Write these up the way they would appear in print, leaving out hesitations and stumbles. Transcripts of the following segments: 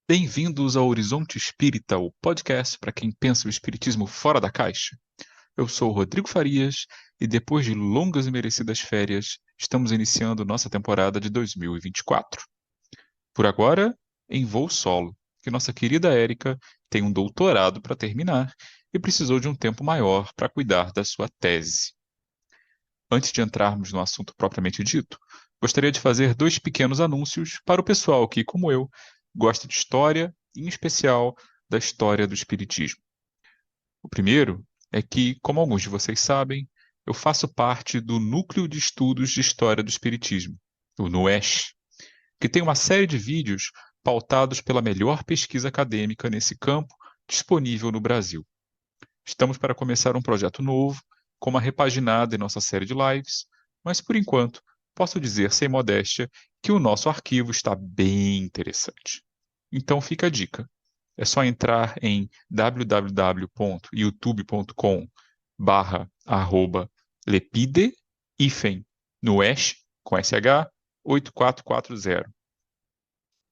Bem-vindos ao Horizonte Espírita, o podcast para quem pensa o espiritismo fora da caixa. Eu sou o Rodrigo Farias e depois de longas e merecidas férias, estamos iniciando nossa temporada de 2024. Por agora, em voo solo, que nossa querida Érica tem um doutorado para terminar e precisou de um tempo maior para cuidar da sua tese. Antes de entrarmos no assunto propriamente dito, gostaria de fazer dois pequenos anúncios para o pessoal que, como eu, gosta de história, e, em especial da história do Espiritismo. O primeiro é que, como alguns de vocês sabem, eu faço parte do Núcleo de Estudos de História do Espiritismo, o NUESH, que tem uma série de vídeos pautados pela melhor pesquisa acadêmica nesse campo disponível no Brasil. Estamos para começar um projeto novo, com uma repaginada em nossa série de lives, mas por enquanto posso dizer sem modéstia que o nosso arquivo está bem interessante. Então fica a dica. É só entrar em www.youtube.com/lepide no Ash com SH 8440.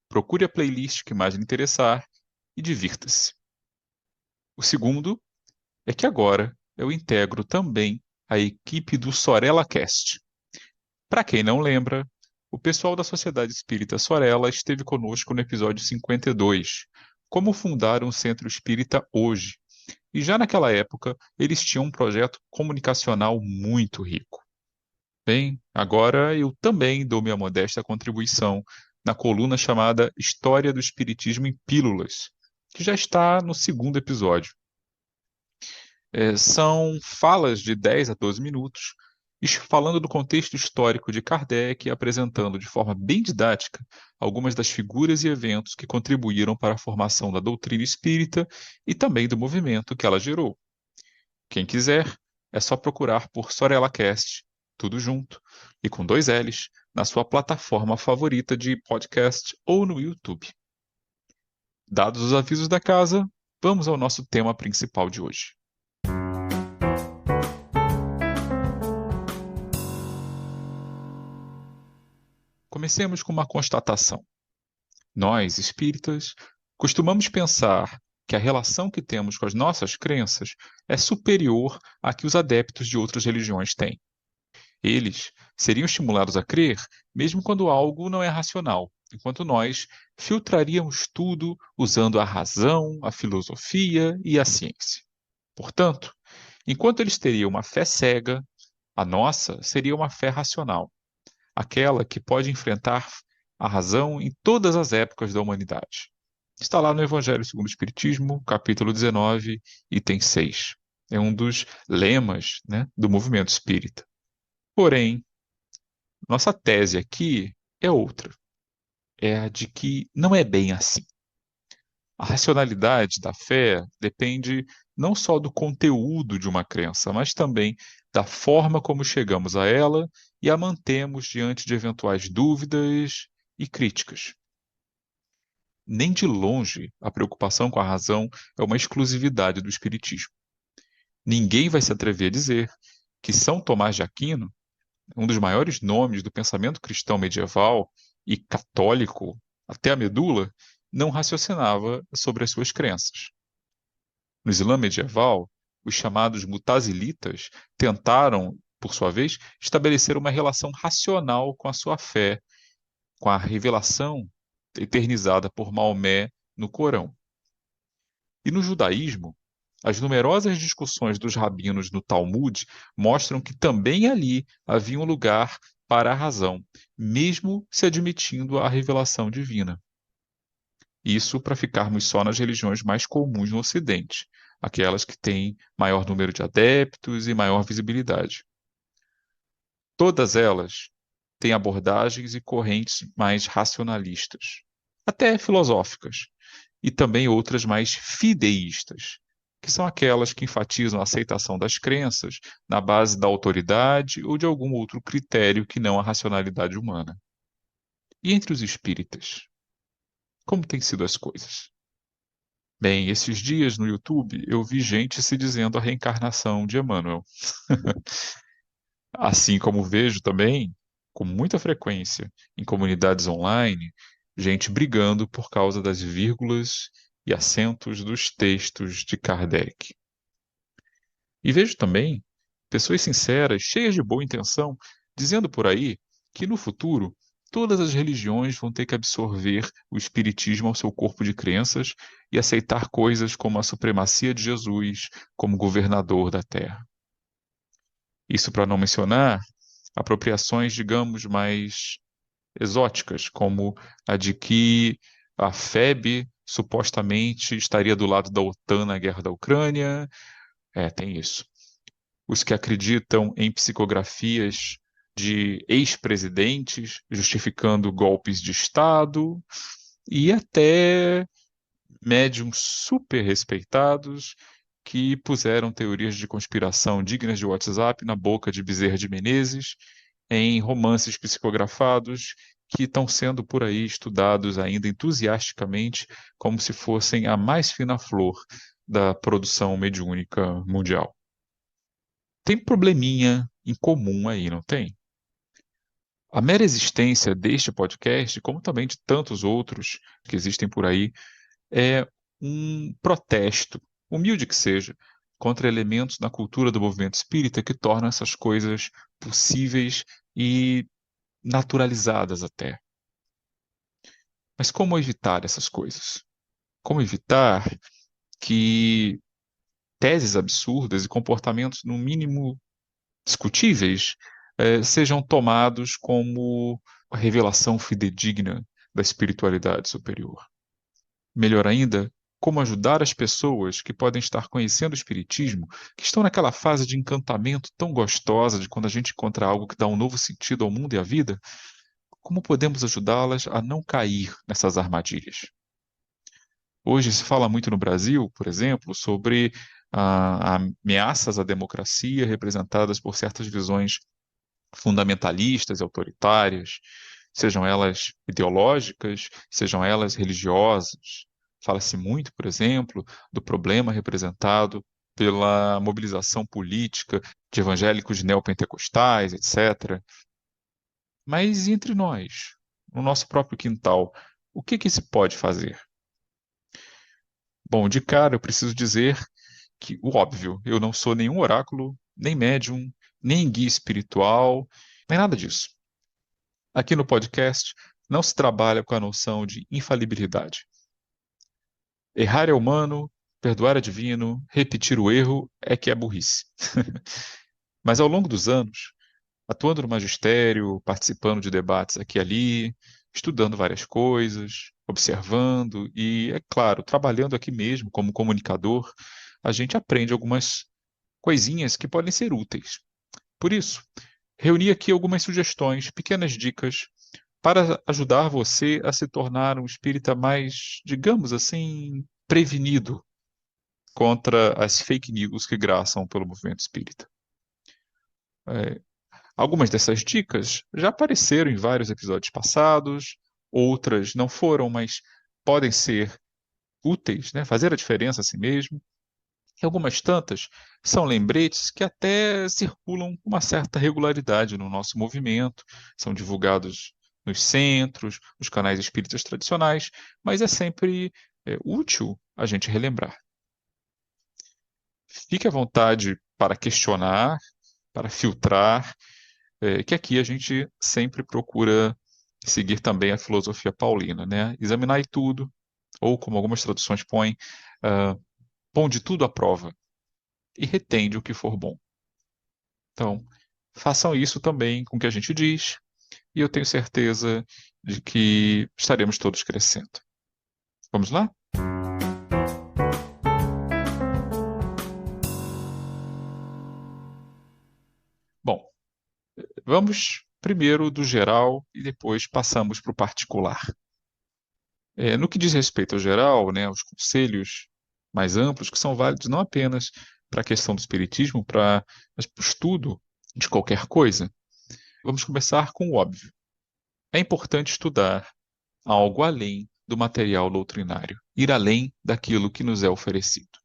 Procure a playlist que mais lhe interessar e divirta-se. O segundo é que agora eu integro também a equipe do Sorella Cast. Para quem não lembra, o pessoal da Sociedade Espírita Sorella esteve conosco no episódio 52, Como Fundar um Centro Espírita Hoje. E já naquela época, eles tinham um projeto comunicacional muito rico. Bem, agora eu também dou minha modesta contribuição na coluna chamada História do Espiritismo em Pílulas, que já está no segundo episódio. São falas de 10 a 12 minutos, falando do contexto histórico de Kardec e apresentando de forma bem didática algumas das figuras e eventos que contribuíram para a formação da doutrina espírita e também do movimento que ela gerou. Quem quiser, é só procurar por SorelaCast, tudo junto, e com 2 L's, na sua plataforma favorita de podcast ou no YouTube. Dados os avisos da casa, vamos ao nosso tema principal de hoje. Comecemos com uma constatação. Nós, espíritas, costumamos pensar que a relação que temos com as nossas crenças é superior à que os adeptos de outras religiões têm. Eles seriam estimulados a crer mesmo quando algo não é racional, enquanto nós filtraríamos tudo usando a razão, a filosofia e a ciência. Portanto, enquanto eles teriam uma fé cega, a nossa seria uma fé racional, aquela que pode enfrentar a razão em todas as épocas da humanidade. Está lá no Evangelho segundo o Espiritismo, capítulo 19, item 6. É um dos lemas, né, do movimento espírita. Porém, nossa tese aqui é outra. É a de que não é bem assim. A racionalidade da fé depende não só do conteúdo de uma crença, mas também da forma como chegamos a ela e a mantemos diante de eventuais dúvidas e críticas. Nem de longe a preocupação com a razão é uma exclusividade do Espiritismo. Ninguém vai se atrever a dizer que São Tomás de Aquino, um dos maiores nomes do pensamento cristão medieval e católico até a medula, não raciocinava sobre as suas crenças. No Islã medieval, os chamados mutazilitas tentaram, por sua vez, estabelecer uma relação racional com a sua fé, com a revelação eternizada por Maomé no Corão. E no judaísmo, as numerosas discussões dos rabinos no Talmud mostram que também ali havia um lugar para a razão, mesmo se admitindo a revelação divina. Isso para ficarmos só nas religiões mais comuns no Ocidente, aquelas que têm maior número de adeptos e maior visibilidade. Todas elas têm abordagens e correntes mais racionalistas, até filosóficas, e também outras mais fideístas, que são aquelas que enfatizam a aceitação das crenças na base da autoridade ou de algum outro critério que não a racionalidade humana. E entre os espíritas, como têm sido as coisas? Bem, esses dias no YouTube eu vi gente se dizendo a reencarnação de Emmanuel. Assim como vejo também, com muita frequência, em comunidades online, gente brigando por causa das vírgulas e acentos dos textos de Kardec. E vejo também pessoas sinceras, cheias de boa intenção, dizendo por aí que no futuro todas as religiões vão ter que absorver o espiritismo ao seu corpo de crenças e aceitar coisas como a supremacia de Jesus como governador da Terra. Isso para não mencionar apropriações, digamos, mais exóticas, como a de que a FEB supostamente estaria do lado da OTAN na guerra da Ucrânia. Tem isso. Os que acreditam em psicografias de ex-presidentes justificando golpes de Estado e até médiums super respeitados que puseram teorias de conspiração dignas de WhatsApp na boca de Bezerra de Menezes em romances psicografados que estão sendo por aí estudados ainda entusiasticamente como se fossem a mais fina flor da produção mediúnica mundial. Tem probleminha em comum aí, não tem? A mera existência deste podcast, como também de tantos outros que existem por aí, é um protesto, humilde que seja, contra elementos na cultura do movimento espírita que tornam essas coisas possíveis e naturalizadas até. Mas como evitar essas coisas? Como evitar que teses absurdas e comportamentos, no mínimo, discutíveis, sejam tomados como a revelação fidedigna da espiritualidade superior? Melhor ainda, como ajudar as pessoas que podem estar conhecendo o Espiritismo, que estão naquela fase de encantamento tão gostosa de quando a gente encontra algo que dá um novo sentido ao mundo e à vida, como podemos ajudá-las a não cair nessas armadilhas? Hoje se fala muito no Brasil, por exemplo, sobre ameaças à democracia representadas por certas visões fundamentalistas e autoritárias, sejam elas ideológicas, sejam elas religiosas. Fala-se muito, por exemplo, do problema representado pela mobilização política de evangélicos neopentecostais, etc. Mas entre nós, no nosso próprio quintal, o que se pode fazer? Bom, de cara eu preciso dizer que o óbvio, eu não sou nenhum oráculo, nem médium, nem guia espiritual, nem nada disso. Aqui no podcast não se trabalha com a noção de infalibilidade. Errar é humano, perdoar é divino, repetir o erro é que é burrice. Mas ao longo dos anos, atuando no magistério, participando de debates aqui e ali, estudando várias coisas, observando e, é claro, trabalhando aqui mesmo como comunicador, a gente aprende algumas coisinhas que podem ser úteis. Por isso, reuni aqui algumas sugestões, pequenas dicas para ajudar você a se tornar um espírita mais, digamos assim, prevenido contra as fake news que graçam pelo movimento espírita. Algumas dessas dicas já apareceram em vários episódios passados, outras não foram, mas podem ser úteis, né? Fazer a diferença a si mesmo. E algumas tantas são lembretes que até circulam com uma certa regularidade no nosso movimento, são divulgados nos centros, nos canais espíritas tradicionais, mas é sempre útil a gente relembrar. Fique à vontade para questionar, para filtrar, que aqui a gente sempre procura seguir também a filosofia paulina, né? Examinar tudo, ou como algumas traduções põem, põe de tudo à prova e retende o que for bom. Então, façam isso também com o que a gente diz, e eu tenho certeza de que estaremos todos crescendo. Vamos lá? Bom, vamos primeiro do geral e depois passamos para o particular. No que diz respeito ao geral, né, os conselhos mais amplos, que são válidos não apenas para a questão do espiritismo, mas para o estudo de qualquer coisa. Vamos começar com o óbvio. É importante estudar algo além do material doutrinário, ir além daquilo que nos é oferecido.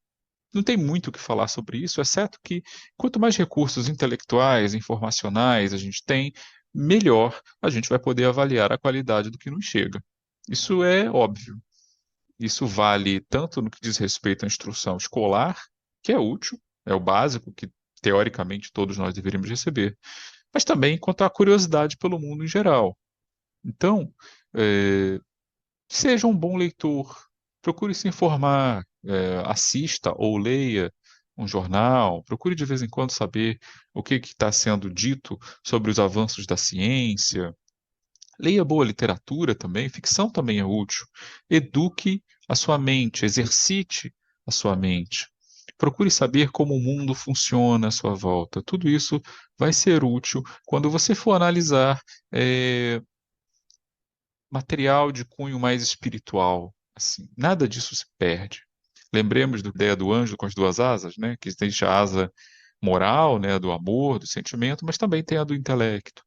Não tem muito o que falar sobre isso, exceto que quanto mais recursos intelectuais, informacionais a gente tem, melhor a gente vai poder avaliar a qualidade do que nos chega. Isso é óbvio. Isso vale tanto no que diz respeito à instrução escolar, que é útil, é o básico que teoricamente todos nós deveríamos receber, mas também quanto à curiosidade pelo mundo em geral. Então, eh, seja um bom leitor, procure se informar, assista ou leia um jornal, procure de vez em quando saber o que está sendo dito sobre os avanços da ciência. Leia boa literatura também, ficção também é útil. Eduque a sua mente, exercite a sua mente. Procure saber como o mundo funciona à sua volta. Tudo isso vai ser útil quando você for analisar eh, material de cunho mais espiritual. Assim, nada disso se perde. Lembremos da ideia do anjo com as duas asas, né? Que existe a asa moral, né? Do amor, do sentimento, mas também tem a do intelecto.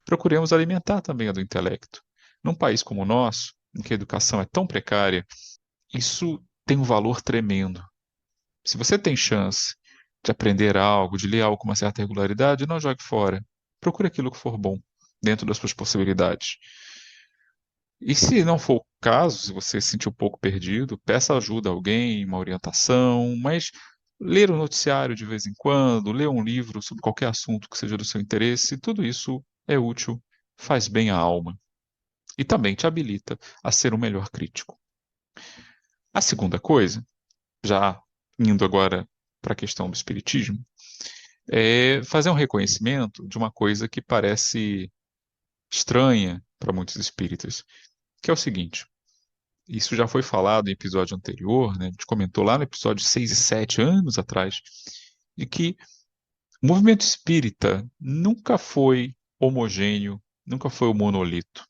Procuremos alimentar também a do intelecto. Num país como o nosso, em que a educação é tão precária, isso tem um valor tremendo. Se você tem chance de aprender algo, de ler algo com uma certa regularidade, não jogue fora. Procure aquilo que for bom, dentro das suas possibilidades. E se não for o caso, se você se sentir um pouco perdido, peça ajuda a alguém, uma orientação, mas ler o noticiário de vez em quando, ler um livro sobre qualquer assunto que seja do seu interesse, tudo isso é útil, faz bem à alma e também te habilita a ser um melhor crítico. A segunda coisa, já indo agora para a questão do espiritismo, é fazer um reconhecimento de uma coisa que parece estranha para muitos espíritas, que é o seguinte. Isso já foi falado em episódio anterior, né? A gente comentou lá no episódio 6 e 7 anos atrás, de que o movimento espírita nunca foi homogêneo, nunca foi um monolito.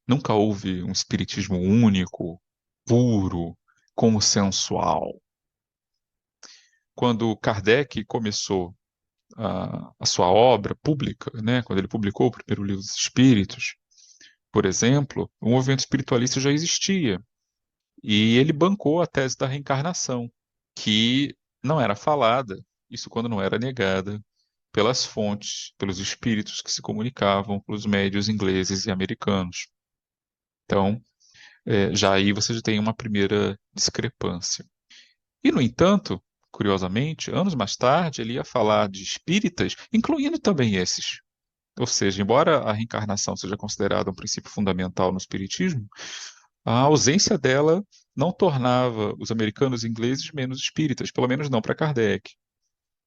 Nunca houve um espiritismo único, puro, consensual. Quando Kardec começou a sua obra pública, né? Quando ele publicou o primeiro livro dos Espíritos, por exemplo, o movimento espiritualista já existia. E ele bancou a tese da reencarnação, que não era falada, isso quando não era negada, pelas fontes, pelos espíritos que se comunicavam, pelos médios ingleses e americanos. Então, já aí você já tem uma primeira discrepância. E, no entanto, curiosamente, anos mais tarde, ele ia falar de espíritas, incluindo também esses. Ou seja, embora a reencarnação seja considerada um princípio fundamental no espiritismo, a ausência dela não tornava os americanos e ingleses menos espíritas, pelo menos não para Kardec.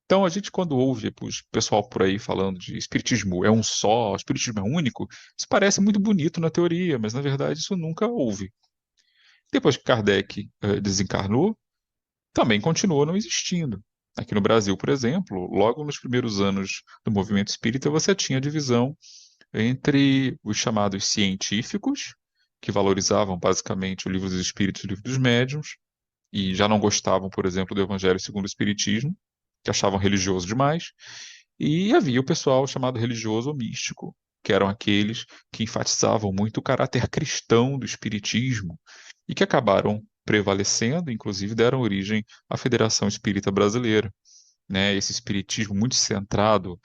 Então, a gente, quando ouve o pessoal por aí falando de espiritismo é um só, espiritismo é único, isso parece muito bonito na teoria, mas na verdade isso nunca houve. Depois que Kardec desencarnou, também continuou não existindo. Aqui no Brasil, por exemplo, logo nos primeiros anos do movimento espírita, você tinha divisão entre os chamados científicos, que valorizavam basicamente o livro dos espíritos e o livro dos médiuns, e já não gostavam, por exemplo, do Evangelho segundo o Espiritismo, que achavam religioso demais, e havia o pessoal chamado religioso ou místico, que eram aqueles que enfatizavam muito o caráter cristão do Espiritismo e que acabaram prevalecendo, inclusive deram origem à Federação Espírita Brasileira, né? Esse espiritismo muito centrado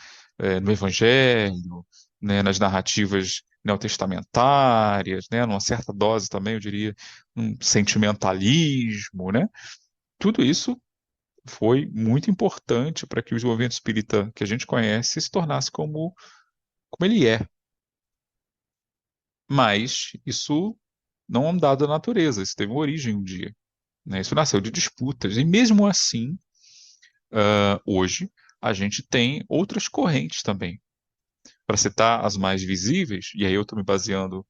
no Evangelho, né? Nas narrativas neotestamentárias, né? Numa certa dose também, eu diria, um sentimentalismo, né? Tudo isso foi muito importante para que o movimento espírita que a gente conhece se tornasse como ele é. Mas isso não é um dado da natureza, isso teve uma origem um dia, né? Isso nasceu de disputas. E mesmo assim, hoje, a gente tem outras correntes também. Para citar as mais visíveis, e aí eu estou me baseando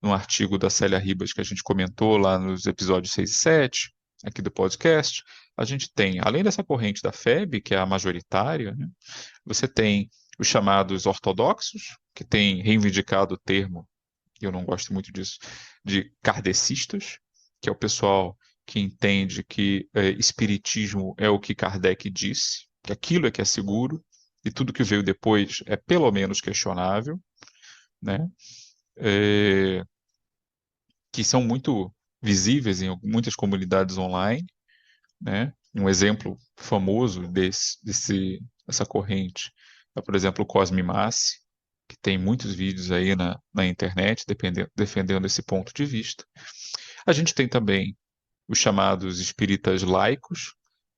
num artigo da Célia Ribas que a gente comentou lá nos episódios 6 e 7, aqui do podcast, a gente tem, além dessa corrente da FEB, que é a majoritária, né, você tem os chamados ortodoxos, que têm reivindicado o termo, e eu não gosto muito disso, de kardecistas, que é o pessoal que entende que espiritismo é o que Kardec disse, que aquilo é que é seguro, e tudo que veio depois é pelo menos questionável, né? É, que são muito visíveis em muitas comunidades online, né? Um exemplo famoso dessa corrente é, por exemplo, o Cosme Massi, que tem muitos vídeos aí na internet defendendo esse ponto de vista. A gente tem também os chamados espíritas laicos,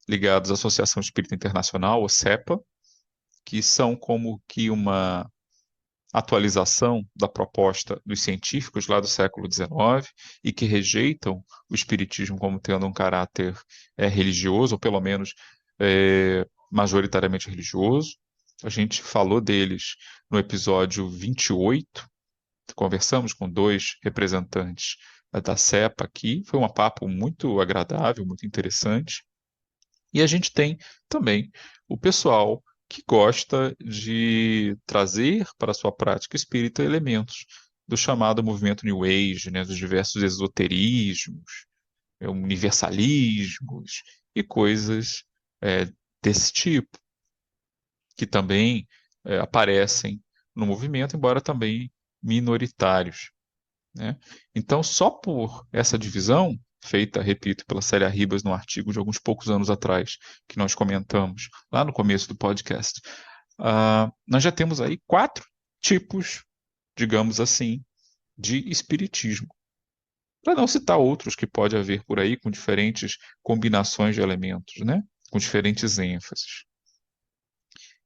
ligados à Associação Espírita Internacional, ou SEPA, que são como que uma atualização da proposta dos científicos lá do século XIX e que rejeitam o espiritismo como tendo um caráter religioso, ou pelo menos majoritariamente religioso. A gente falou deles no episódio 28, conversamos com dois representantes da CEPA aqui, foi um papo muito agradável, muito interessante. E a gente tem também o pessoal que gosta de trazer para a sua prática espírita elementos do chamado movimento New Age, né, dos diversos esoterismos, universalismos e coisas desse tipo, que também aparecem no movimento, embora também minoritários, né? Então, só por essa divisão, feita, repito, pela Célia Ribas no artigo de alguns poucos anos atrás, que nós comentamos lá no começo do podcast, nós já temos aí 4 tipos, digamos assim, de espiritismo. Para não citar outros que pode haver por aí com diferentes combinações de elementos, né? Com diferentes ênfases.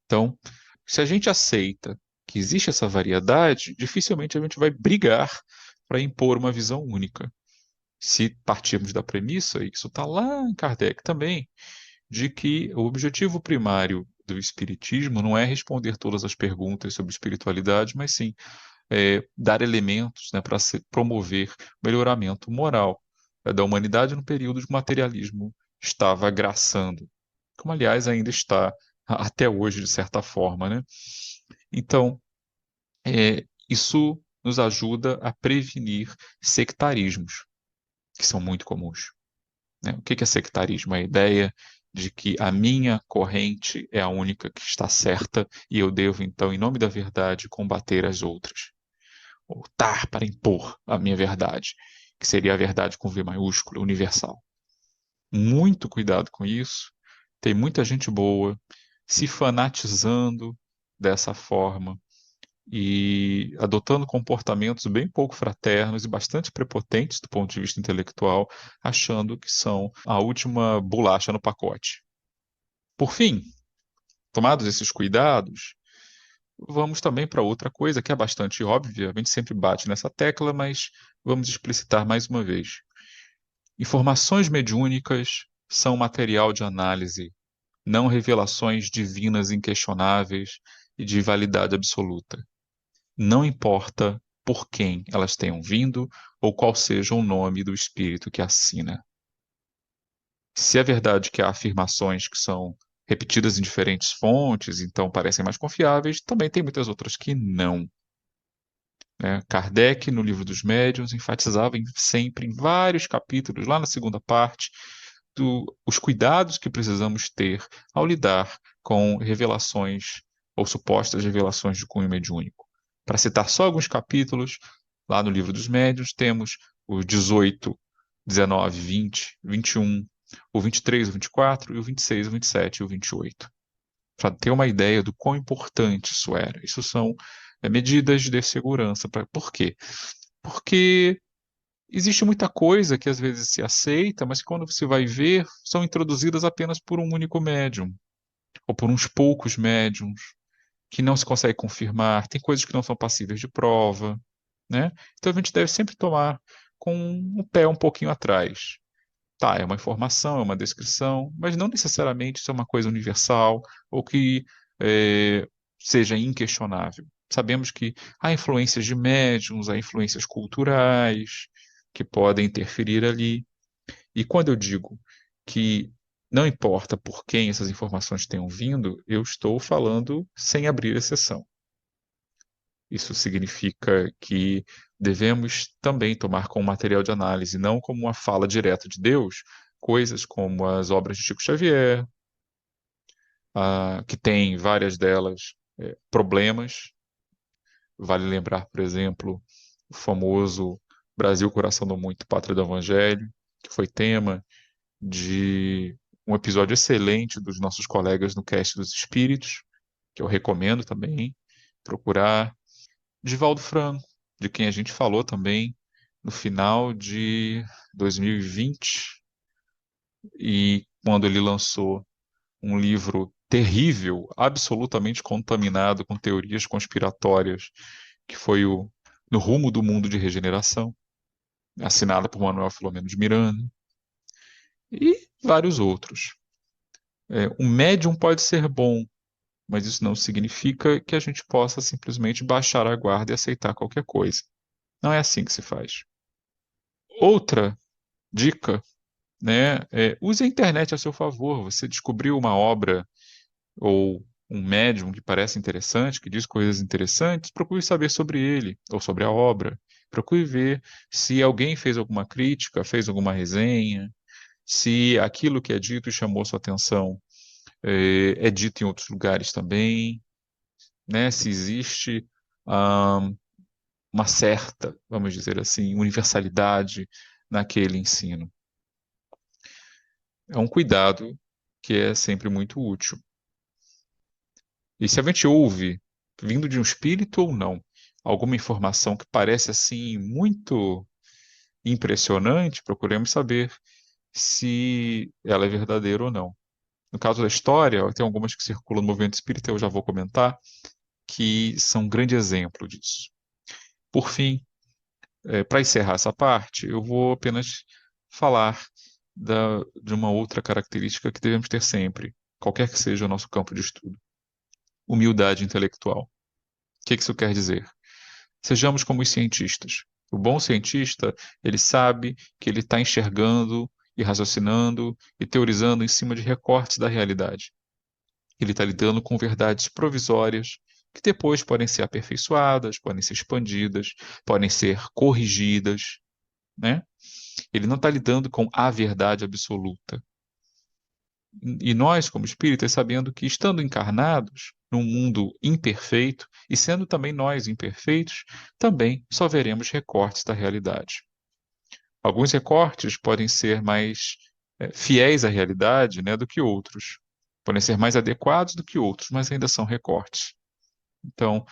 Então, se a gente aceita que existe essa variedade, dificilmente a gente vai brigar para impor uma visão única. Se partirmos da premissa, e isso está lá em Kardec também, de que o objetivo primário do Espiritismo não é responder todas as perguntas sobre espiritualidade, mas sim dar elementos, né, para promover melhoramento moral da humanidade no período que o materialismo estava agraçando, como aliás ainda está até hoje, de certa forma, né? Então, isso nos ajuda a prevenir sectarismos, que são muito comuns, né? O que é sectarismo? É a ideia de que a minha corrente é a única que está certa e eu devo, então, em nome da verdade, combater as outras. Ou lutar para impor a minha verdade, que seria a verdade com V maiúscula, universal. Muito cuidado com isso. Tem muita gente boa se fanatizando dessa forma e adotando comportamentos bem pouco fraternos e bastante prepotentes do ponto de vista intelectual, achando que são a última bolacha no pacote. Por fim, tomados esses cuidados, vamos também para outra coisa que é bastante óbvia, a gente sempre bate nessa tecla, mas vamos explicitar mais uma vez. Informações mediúnicas são material de análise, não revelações divinas inquestionáveis e de validade absoluta. Não importa por quem elas tenham vindo ou qual seja o nome do espírito que assina. Se é verdade que há afirmações que são repetidas em diferentes fontes, então parecem mais confiáveis, também tem muitas outras que não, né? Kardec, no Livro dos Médiuns, enfatizava sempre em vários capítulos, lá na segunda parte, os cuidados que precisamos ter ao lidar com revelações ou supostas revelações de cunho mediúnico. Para citar só alguns capítulos, lá no Livro dos Médiuns, temos os 18, 19, 20, 21, o 23, o 24, e o 26, o 27 e o 28. Para ter uma ideia do quão importante isso era. Isso são medidas de segurança. Por quê? Porque existe muita coisa que às vezes se aceita, mas quando você vai ver, são introduzidas apenas por um único médium, ou por uns poucos médiums, que não se consegue confirmar, tem coisas que não são passíveis de prova, né? Então a gente deve sempre tomar com o pé um pouquinho atrás. Tá, é uma informação, é uma descrição, mas não necessariamente isso é uma coisa universal ou que seja inquestionável. Sabemos que há influências de médiums, há influências culturais que podem interferir ali. E quando eu digo que não importa por quem essas informações tenham vindo, eu estou falando sem abrir exceção. Isso significa que devemos também tomar como material de análise, não como uma fala direta de Deus, coisas como as obras de Chico Xavier, que tem várias delas problemas. Vale lembrar, por exemplo, o famoso Brasil, Coração do Muito, Pátria do Evangelho, que foi tema de um episódio excelente dos nossos colegas no Cast dos Espíritos, que eu recomendo também procurar. Divaldo Franco, de quem a gente falou também no final de 2020, e quando ele lançou um livro terrível, absolutamente contaminado com teorias conspiratórias, que foi o No Rumo do Mundo de Regeneração, assinado por Manuel Filomeno de Miranda, e vários outros. Um médium pode ser bom, mas isso não significa que a gente possa simplesmente baixar a guarda e aceitar qualquer coisa. Não é assim que se faz. Outra dica, né, use a internet a seu favor. Você descobriu uma obra ou um médium que parece interessante, que diz coisas interessantes, procure saber sobre ele ou sobre a obra. Procure ver se alguém fez alguma crítica, fez alguma resenha, se aquilo que é dito e chamou sua atenção é dito em outros lugares também, né? Se existe ah, uma certa, vamos dizer assim, universalidade naquele ensino. É um cuidado que é sempre muito útil. E se a gente ouve, vindo de um espírito ou não, alguma informação que parece assim muito impressionante, procuremos saber se ela é verdadeira ou não. No caso da história, tem algumas que circulam no movimento espírita, eu já vou comentar, que são um grande exemplo disso. Por fim, para encerrar essa parte, eu vou apenas falar de uma outra característica que devemos ter sempre, qualquer que seja o nosso campo de estudo: humildade intelectual. O que isso quer dizer? Sejamos como os cientistas. O bom cientista, ele sabe que ele está enxergando e raciocinando e teorizando em cima de recortes da realidade. Ele está lidando com verdades provisórias que depois podem ser aperfeiçoadas, podem ser expandidas, podem ser corrigidas, né? Ele não está lidando com a verdade absoluta. E nós, como espíritas, sabendo que estando encarnados num mundo imperfeito e sendo também nós imperfeitos, também só veremos recortes da realidade. Alguns recortes podem ser mais fiéis à realidade, né, do que outros. Podem ser mais adequados do que outros, mas ainda são recortes. Então,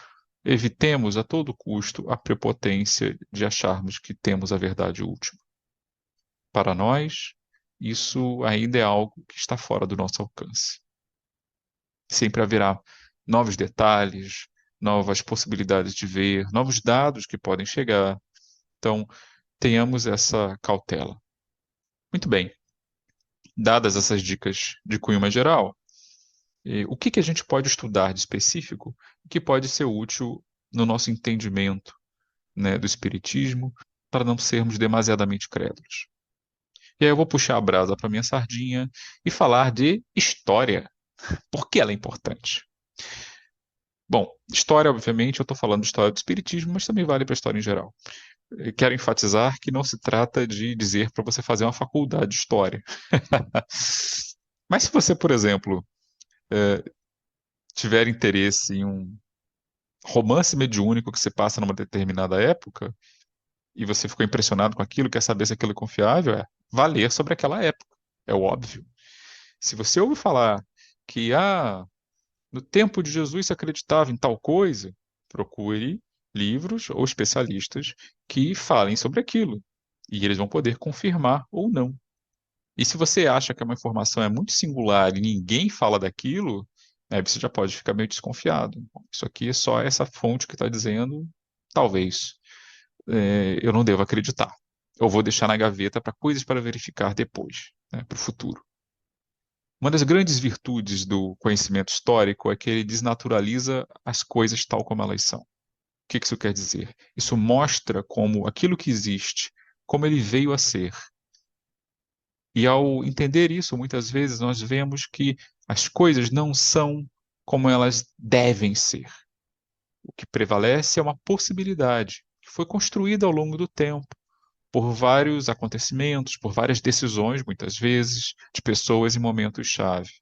evitemos a todo custo a prepotência de acharmos que temos a verdade última. Para nós, isso ainda é algo que está fora do nosso alcance. Sempre haverá novos detalhes, novas possibilidades de ver, novos dados que podem chegar. Então, tenhamos essa cautela. Muito bem, dadas essas dicas de cunho mais geral, o que a gente pode estudar de específico que pode ser útil no nosso entendimento, né, do Espiritismo, para não sermos demasiadamente crédulos? E aí eu vou puxar a brasa para minha sardinha e falar de história. Por que ela é importante? Bom, história, obviamente, eu estou falando de história do Espiritismo, mas também vale para a história em geral. Eu quero enfatizar que não se trata de dizer para você fazer uma faculdade de história. Mas se você, por exemplo, tiver interesse em um romance mediúnico que se passa numa determinada época, e você ficou impressionado com aquilo, quer saber se aquilo é confiável, vá ler sobre aquela época. É o óbvio. Se você ouve falar que no tempo de Jesus se acreditava em tal coisa, procure livros ou especialistas que falem sobre aquilo. E eles vão poder confirmar ou não. E se você acha que uma informação é muito singular e ninguém fala daquilo, aí você já pode ficar meio desconfiado. Bom, isso aqui é só essa fonte que está dizendo, talvez eu não devo acreditar. Eu vou deixar na gaveta para coisas para verificar depois, né, para o futuro. Uma das grandes virtudes do conhecimento histórico é que ele desnaturaliza as coisas tal como elas são. O que isso quer dizer? Isso mostra como aquilo que existe, como ele veio a ser. E ao entender isso, muitas vezes nós vemos que as coisas não são como elas devem ser. O que prevalece é uma possibilidade que foi construída ao longo do tempo, por vários acontecimentos, por várias decisões, muitas vezes, de pessoas em momentos-chave.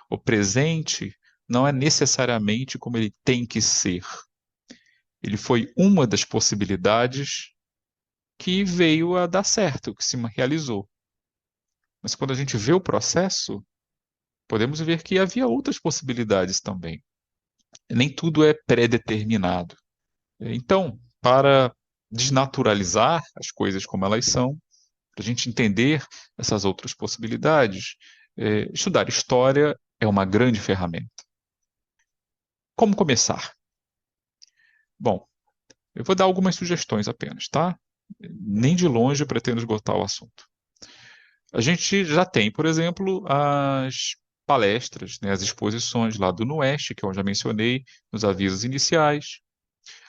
O presente não é necessariamente como ele tem que ser. Ele foi uma das possibilidades que veio a dar certo, que se realizou. Mas quando a gente vê o processo, podemos ver que havia outras possibilidades também. Nem tudo é pré-determinado. Então, para desnaturalizar as coisas como elas são, para a gente entender essas outras possibilidades, estudar história é uma grande ferramenta. Como começar? Bom, eu vou dar algumas sugestões apenas, tá? Nem de longe pretendo esgotar o assunto. A gente já tem, por exemplo, as palestras, né, as exposições lá do NUEST, que eu já mencionei nos avisos iniciais.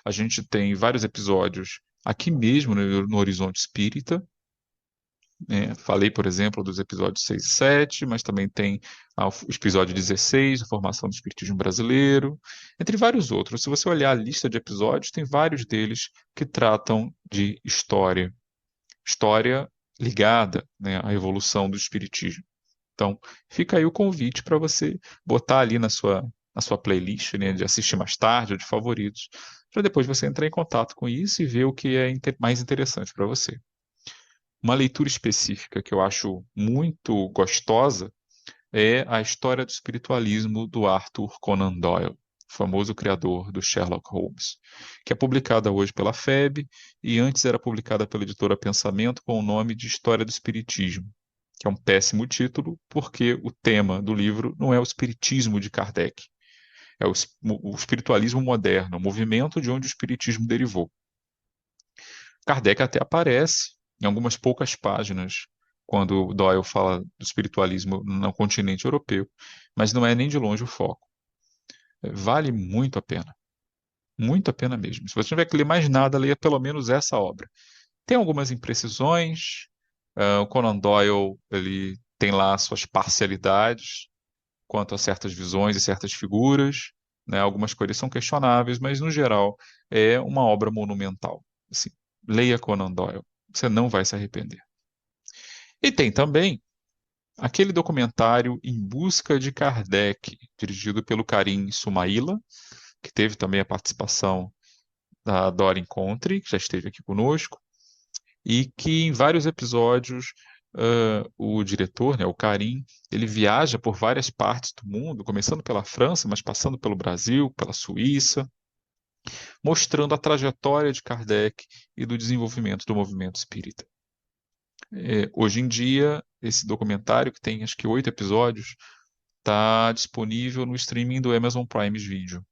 A gente tem vários episódios aqui mesmo no Horizonte Espírita, né? Falei, por exemplo, dos episódios 6 e 7, mas também tem o episódio 16, a formação do Espiritismo Brasileiro, entre vários outros. Se você olhar a lista de episódios, tem vários deles que tratam de história. História ligada, né, à evolução do Espiritismo. Então, fica aí o convite para você botar ali na sua playlist, né, de assistir mais tarde ou de favoritos, para depois você entrar em contato com isso e ver o que é mais interessante para você. Uma leitura específica que eu acho muito gostosa é a História do Espiritualismo do Arthur Conan Doyle, famoso criador do Sherlock Holmes, que é publicada hoje pela FEB e antes era publicada pela editora Pensamento com o nome de História do Espiritismo, que é um péssimo título, porque o tema do livro não é o espiritismo de Kardec, é o espiritualismo moderno, o movimento de onde o espiritismo derivou. Kardec até aparece em algumas poucas páginas quando Doyle fala do espiritualismo no continente europeu, mas não é nem de longe o foco. Vale muito a pena mesmo. Se você tiver que ler mais nada, leia pelo menos essa obra. Tem algumas imprecisões, o Conan Doyle ele tem lá suas parcialidades quanto a certas visões e certas figuras, né? Algumas coisas são questionáveis, mas no geral é uma obra monumental. Assim, leia Conan Doyle, você não vai se arrepender. E tem também aquele documentário Em Busca de Kardec, dirigido pelo Karim Sumaila, que teve também a participação da Dora Encontre, que já esteve aqui conosco, e que em vários episódios o diretor, né, o Karim, ele viaja por várias partes do mundo, começando pela França, mas passando pelo Brasil, pela Suíça, mostrando a trajetória de Kardec e do desenvolvimento do movimento espírita. Hoje em dia, esse documentário, que tem acho que 8 episódios, está disponível no streaming do Amazon Prime Video,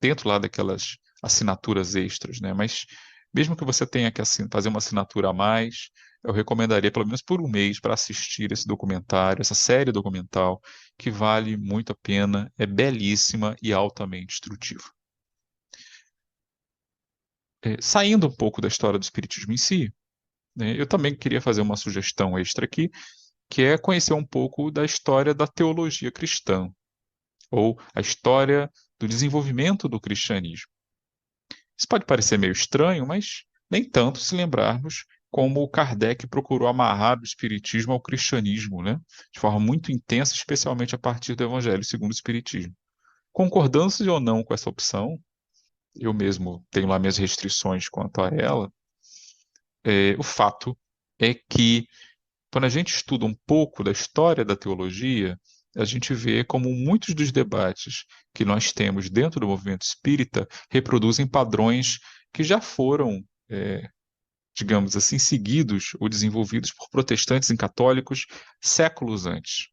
dentro lá daquelas assinaturas extras, né? Mas mesmo que você tenha que fazer uma assinatura a mais, eu recomendaria pelo menos por um mês para assistir esse documentário, essa série documental, que vale muito a pena, é belíssima e altamente instrutiva. Saindo um pouco da história do espiritismo em si, né, eu também queria fazer uma sugestão extra aqui, que é conhecer um pouco da história da teologia cristã, ou a história do desenvolvimento do cristianismo. Isso pode parecer meio estranho, mas nem tanto se lembrarmos como Kardec procurou amarrar o espiritismo ao cristianismo, né? De forma muito intensa, especialmente a partir do Evangelho segundo o Espiritismo. Concordância ou não com essa opção, eu mesmo tenho lá minhas restrições quanto a ela, o fato é que quando a gente estuda um pouco da história da teologia, a gente vê como muitos dos debates que nós temos dentro do movimento espírita reproduzem padrões que já foram, digamos assim, seguidos ou desenvolvidos por protestantes e católicos séculos antes.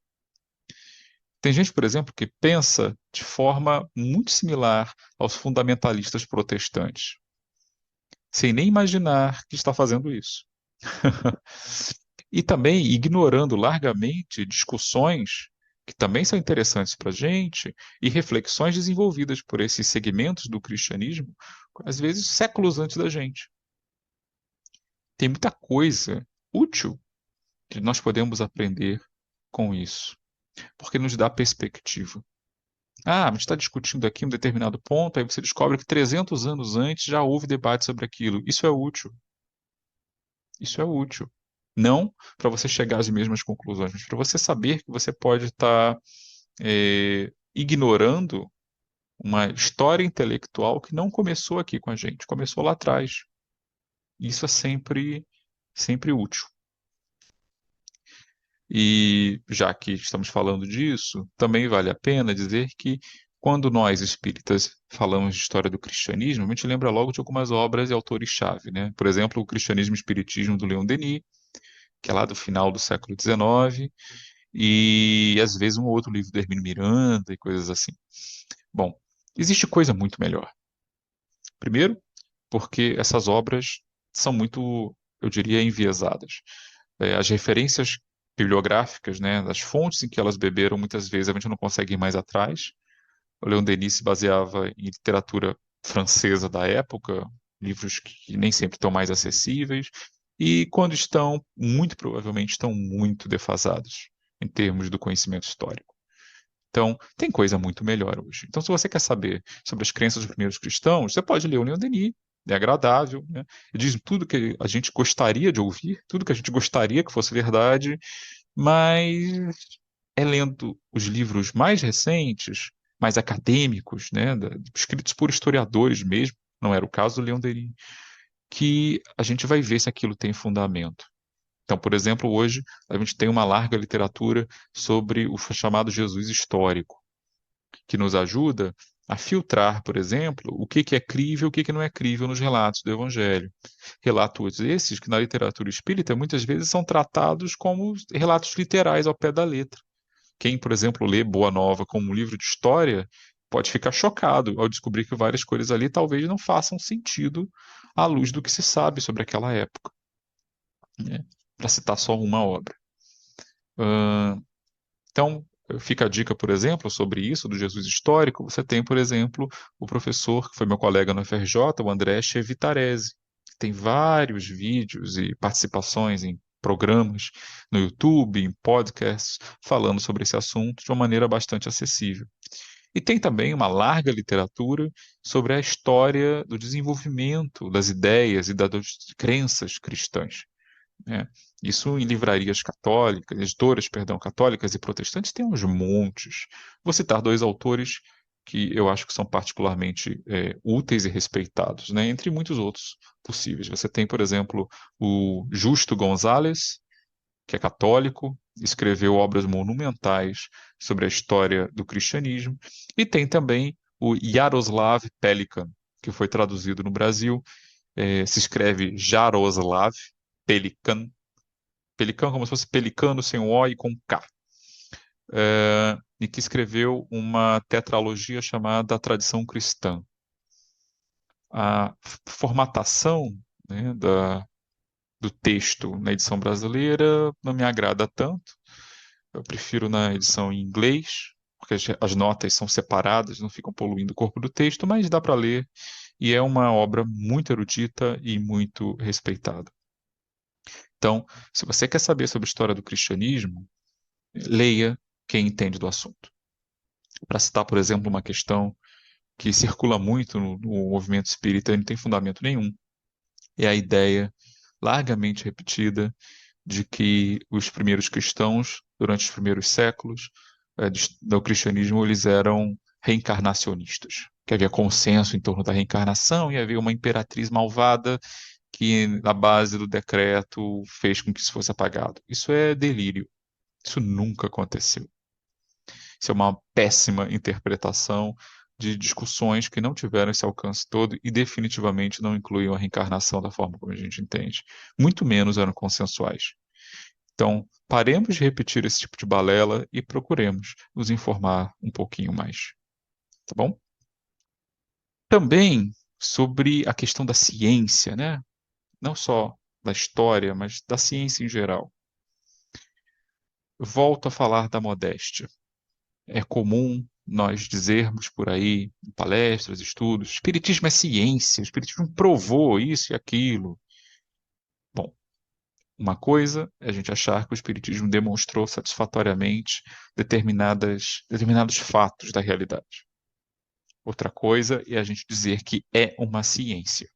Tem gente, por exemplo, que pensa de forma muito similar aos fundamentalistas protestantes, sem nem imaginar que está fazendo isso. E também ignorando largamente discussões que também são interessantes para a gente e reflexões desenvolvidas por esses segmentos do cristianismo, às vezes séculos antes da gente. Tem muita coisa útil que nós podemos aprender com isso, porque nos dá perspectiva. Ah, mas está discutindo aqui um determinado ponto, aí você descobre que 300 anos antes já houve debate sobre aquilo. Isso é útil. Isso é útil. Não para você chegar às mesmas conclusões, mas para você saber que você pode estar ignorando uma história intelectual que não começou aqui com a gente, começou lá atrás. Isso é sempre útil. E já que estamos falando disso, também vale a pena dizer que Quando nós, espíritas, falamos de história do cristianismo, a gente lembra logo de algumas obras e autores-chave, né? Por exemplo, o Cristianismo e Espiritismo do Leon Denis, que é lá do final do século XIX, e às vezes um outro livro do Hermínio Miranda e coisas assim. Bom, existe coisa muito melhor. Primeiro, porque essas obras são muito, eu diria, enviesadas. As referências bibliográficas, né, das fontes em que elas beberam, muitas vezes a gente não consegue ir mais atrás. O Leon Denis se baseava em literatura francesa da época, livros que nem sempre estão mais acessíveis, e quando estão, muito provavelmente estão muito defasados em termos do conhecimento histórico. Então, tem coisa muito melhor hoje. Então, se você quer saber sobre as crenças dos primeiros cristãos, você pode ler o Leon Denis, é agradável, né? Ele diz tudo que a gente gostaria de ouvir, tudo que a gente gostaria que fosse verdade, mas é lendo os livros mais recentes, mais acadêmicos, né, escritos por historiadores mesmo, não era o caso do Leon Denis, que a gente vai ver se aquilo tem fundamento. Então, por exemplo, hoje a gente tem uma larga literatura sobre o chamado Jesus histórico, que nos ajuda a filtrar, por exemplo, o que é crível e o que não é crível nos relatos do Evangelho. Relatos esses que na literatura espírita muitas vezes são tratados como relatos literais ao pé da letra. Quem, por exemplo, lê Boa Nova como um livro de história pode ficar chocado ao descobrir que várias coisas ali talvez não façam sentido à luz do que se sabe sobre aquela época, né? Para citar só uma obra. Então, fica a dica, por exemplo, sobre isso do Jesus histórico. Você tem, por exemplo, o professor que foi meu colega no FRJ, o André Chevitarese. Tem vários vídeos e participações em programas no YouTube, em podcasts, falando sobre esse assunto de uma maneira bastante acessível. E tem também uma larga literatura sobre a história do desenvolvimento das ideias e das crenças cristãs, né? Isso em livrarias católicas, editoras, perdão, católicas e protestantes tem uns montes. Vou citar dois autores que eu acho que são particularmente úteis e respeitados, né? Entre muitos outros possíveis. Você tem, por exemplo, o Justo Gonzalez, que é católico, escreveu obras monumentais sobre a história do cristianismo, e tem também o Jaroslav Pelikan, que foi traduzido no Brasil, se escreve Jaroslav Pelikan, Pelikan como se fosse pelicano sem o O e com K, e que escreveu uma tetralogia chamada A Tradição Cristã. A formatação, né, do texto na edição brasileira não me agrada tanto. Eu prefiro na edição em inglês, porque as notas são separadas, não ficam poluindo o corpo do texto, mas dá para ler e é uma obra muito erudita e muito respeitada. Então, se você quer saber sobre a história do cristianismo, leia quem entende do assunto. Para citar, por exemplo, uma questão que circula muito no movimento espírita e não tem fundamento nenhum, é a ideia largamente repetida de que os primeiros cristãos, durante os primeiros séculos do cristianismo, eles eram reencarnacionistas, que havia consenso em torno da reencarnação e havia uma imperatriz malvada que, na base do decreto, fez com que isso fosse apagado. Isso é delírio. Isso nunca aconteceu. Isso é uma péssima interpretação de discussões que não tiveram esse alcance todo e definitivamente não incluíam a reencarnação da forma como a gente entende. Muito menos eram consensuais. Então, paremos de repetir esse tipo de balela e procuremos nos informar um pouquinho mais. Tá bom? Também sobre a questão da ciência, né? Não só da história, mas da ciência em geral. Volto a falar da modéstia. É comum nós dizermos por aí, em palestras, estudos, espiritismo é ciência, o espiritismo provou isso e aquilo. Bom, uma coisa é a gente achar que o espiritismo demonstrou satisfatoriamente determinados fatos da realidade. Outra coisa é a gente dizer que é uma ciência.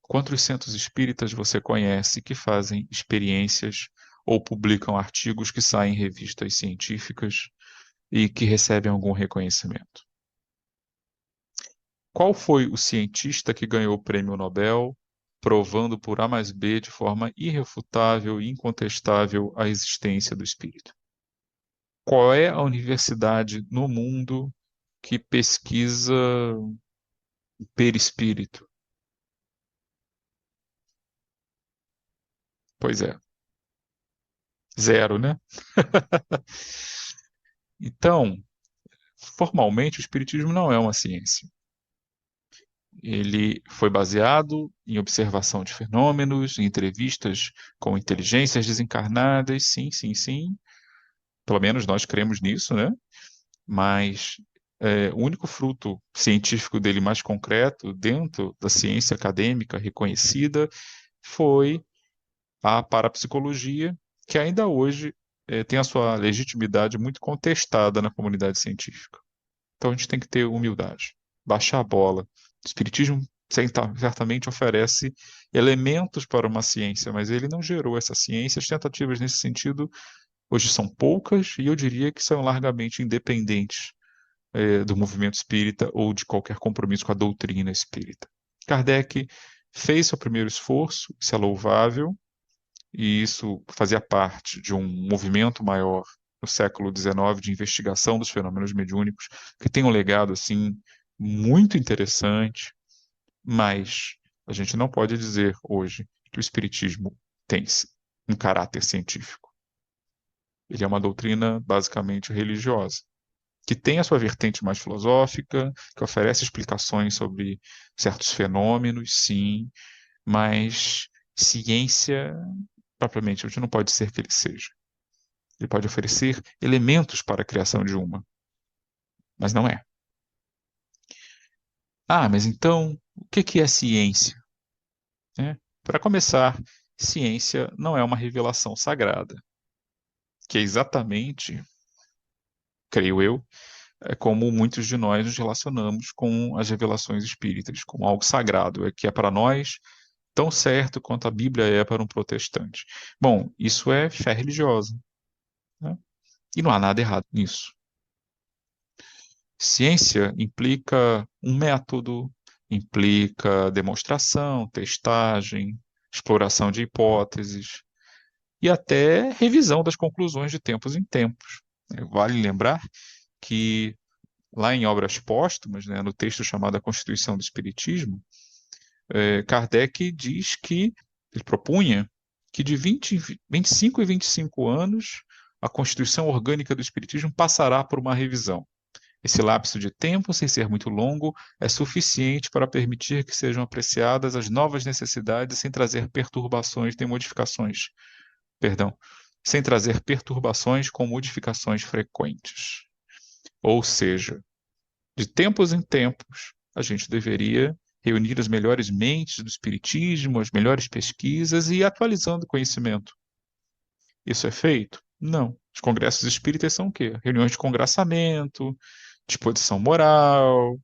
Quantos centros espíritas você conhece que fazem experiências ou publicam artigos que saem em revistas científicas e que recebem algum reconhecimento? Qual foi o cientista que ganhou o prêmio Nobel, provando por A mais B de forma irrefutável e incontestável a existência do espírito? Qual é a universidade no mundo que pesquisa o perispírito. Pois é, zero, né? Então, formalmente, o espiritismo não é uma ciência. Ele foi baseado em observação de fenômenos, em entrevistas com inteligências desencarnadas, sim, sim, sim. Pelo menos nós cremos nisso, né? Mas o único fruto científico dele mais concreto, dentro da ciência acadêmica reconhecida, foi a parapsicologia, que ainda hoje tem a sua legitimidade muito contestada na comunidade científica. Então a gente tem que ter humildade, baixar a bola. O Espiritismo certamente oferece elementos para uma ciência, mas ele não gerou essa ciência. As tentativas nesse sentido hoje são poucas e eu diria que são largamente independentes do movimento espírita ou de qualquer compromisso com a doutrina espírita. Kardec fez seu primeiro esforço, isso é louvável, e isso fazia parte de um movimento maior no século XIX de investigação dos fenômenos mediúnicos, que tem um legado assim muito interessante, mas a gente não pode dizer hoje que o espiritismo tem um caráter científico. Ele é uma doutrina basicamente religiosa, que tem a sua vertente mais filosófica, que oferece explicações sobre certos fenômenos, sim, mas ciência, propriamente, a gente não pode ser que ele seja. Ele pode oferecer elementos para a criação de uma, mas não é. Ah, mas então, o que é ciência? Né? Para começar, ciência não é uma revelação sagrada, que é exatamente, creio eu, é como muitos de nós nos relacionamos com as revelações espíritas, como algo sagrado, que é para nós tão certo quanto a Bíblia é para um protestante. Bom, isso é fé religiosa, né? E não há nada errado nisso. Ciência implica um método, implica demonstração, testagem, exploração de hipóteses e até revisão das conclusões de tempos em tempos. Vale lembrar que lá em obras póstumas, né, no texto chamado A Constituição do Espiritismo, Kardec diz que ele propunha que de 25 e 25 anos a Constituição Orgânica do Espiritismo passará por uma revisão. Esse lapso de tempo, sem ser muito longo, é suficiente para permitir que sejam apreciadas as novas necessidades sem trazer perturbações nem modificações. Perdão, sem trazer perturbações com modificações frequentes. Ou seja, de tempos em tempos, a gente deveria reunir as melhores mentes do espiritismo, as melhores pesquisas e ir atualizando o conhecimento. Isso é feito? Não. Os congressos espíritas são o quê? Reuniões de congraçamento, disposição moral,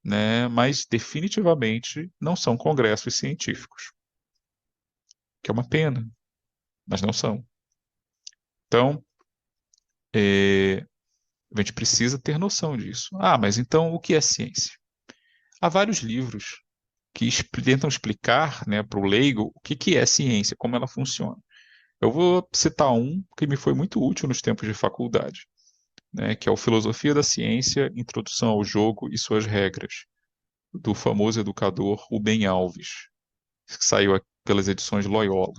né? Mas definitivamente não são congressos científicos, que é uma pena, mas não são. Então, a gente precisa ter noção disso. Ah, mas então o que é ciência? Há vários livros que tentam explicar, né, para o leigo o que é ciência, como ela funciona. Eu vou citar um que me foi muito útil nos tempos de faculdade, né, que é o Filosofia da Ciência, Introdução ao Jogo e Suas Regras, do famoso educador Rubem Alves, que saiu pelas edições Loyola.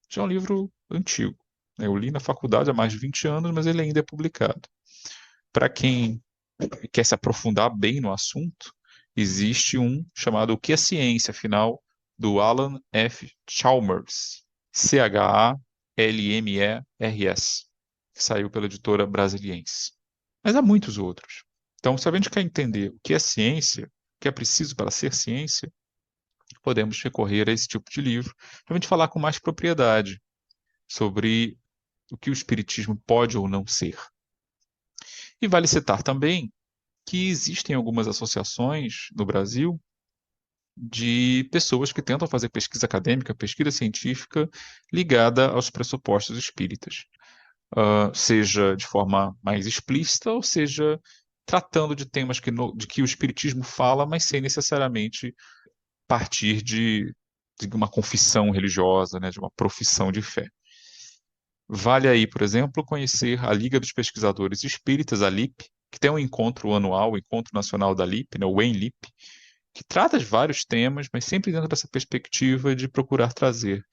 Já é um livro antigo, né? Eu li na faculdade há mais de 20 anos, mas ele ainda é publicado. Para quem quer se aprofundar bem no assunto, existe um chamado O que é Ciência, afinal, do Alan F. Chalmers, Chalmers, que saiu pela editora Brasiliense. Mas há muitos outros. Então, se a gente quer entender o que é ciência, o que é preciso para ser ciência, podemos recorrer a esse tipo de livro, para a gente falar com mais propriedade sobre o que o espiritismo pode ou não ser. E vale citar também que existem algumas associações no Brasil de pessoas que tentam fazer pesquisa acadêmica, pesquisa científica ligada aos pressupostos espíritas, seja de forma mais explícita, ou seja, tratando de temas de que o espiritismo fala, mas sem necessariamente partir de uma confissão religiosa, né, de uma profissão de fé. Vale aí, por exemplo, conhecer a Liga dos Pesquisadores Espíritas, a LIP, que tem um encontro anual, o Encontro Nacional da LIP, né, o ENLIP, que trata de vários temas, mas sempre dentro dessa perspectiva de procurar trazer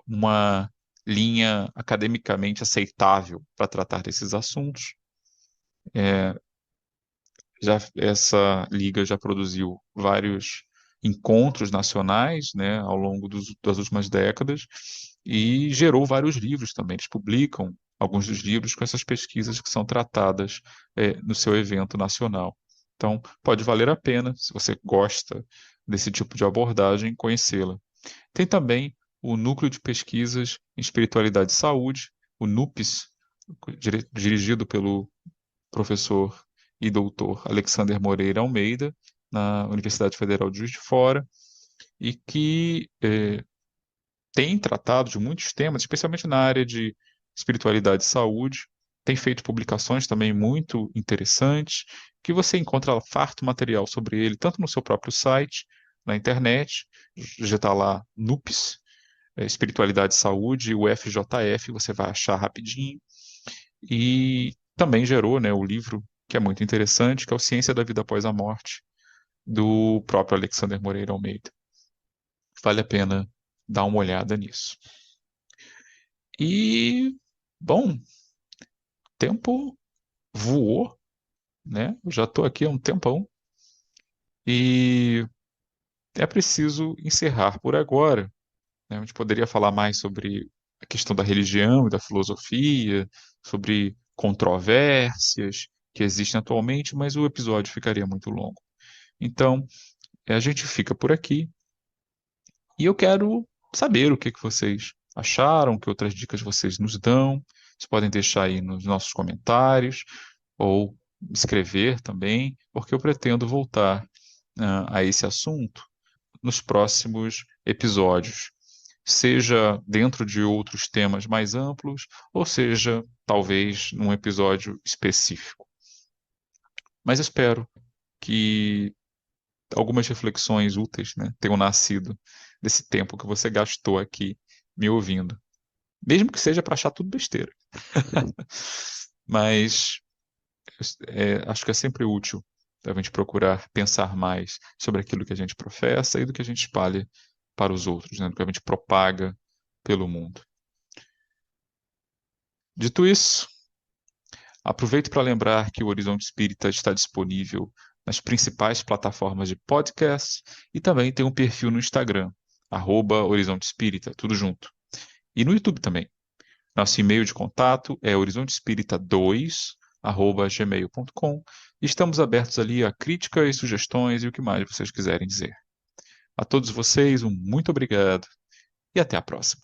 uma linha academicamente aceitável para tratar desses assuntos. Essa liga já produziu vários encontros nacionais, né, ao longo das últimas décadas e gerou vários livros também. Eles publicam alguns dos livros com essas pesquisas que são tratadas no seu evento nacional. Então, pode valer a pena, se você gosta desse tipo de abordagem, conhecê-la. Tem também o Núcleo de Pesquisas em Espiritualidade e Saúde, o NUPES, dirigido pelo professor e doutor Alexander Moreira Almeida, na Universidade Federal de Juiz de Fora, e que tem tratado de muitos temas, especialmente na área de espiritualidade e saúde. Tem feito publicações também muito interessantes, que você encontra farto material sobre ele, tanto no seu próprio site, na internet, já está lá NUPES, Espiritualidade e Saúde, o FJF, você vai achar rapidinho. E também gerou, né, o livro que é muito interessante, que é o Ciência da Vida Após a Morte, do próprio Alexander Moreira Almeida. Vale a pena dar uma olhada nisso. E, bom, o tempo voou, né? Eu já estou aqui há um tempão e é preciso encerrar por agora, né? A gente poderia falar mais sobre a questão da religião e da filosofia, sobre controvérsias que existem atualmente, mas o episódio ficaria muito longo. Então, a gente fica por aqui e eu quero saber o que que vocês acharam, que outras dicas vocês nos dão. Vocês podem deixar aí nos nossos comentários ou escrever também, porque eu pretendo voltar a esse assunto nos próximos episódios, seja dentro de outros temas mais amplos, ou seja, talvez num episódio específico. Mas espero que algumas reflexões úteis, né, tenham nascido desse tempo que você gastou aqui me ouvindo. Mesmo que seja para achar tudo besteira. Mas acho que é sempre útil a gente procurar pensar mais sobre aquilo que a gente professa e do que a gente espalha para os outros, né, do que a gente propaga pelo mundo. Dito isso, aproveito para lembrar que o Horizonte Espírita está disponível nas principais plataformas de podcast e também tem um perfil no Instagram, @Horizonte Espírita, tudo junto. E no YouTube também. Nosso e-mail de contato é horizontespírita2@gmail.com. Estamos abertos ali a críticas, sugestões e o que mais vocês quiserem dizer. A todos vocês, um muito obrigado e até a próxima.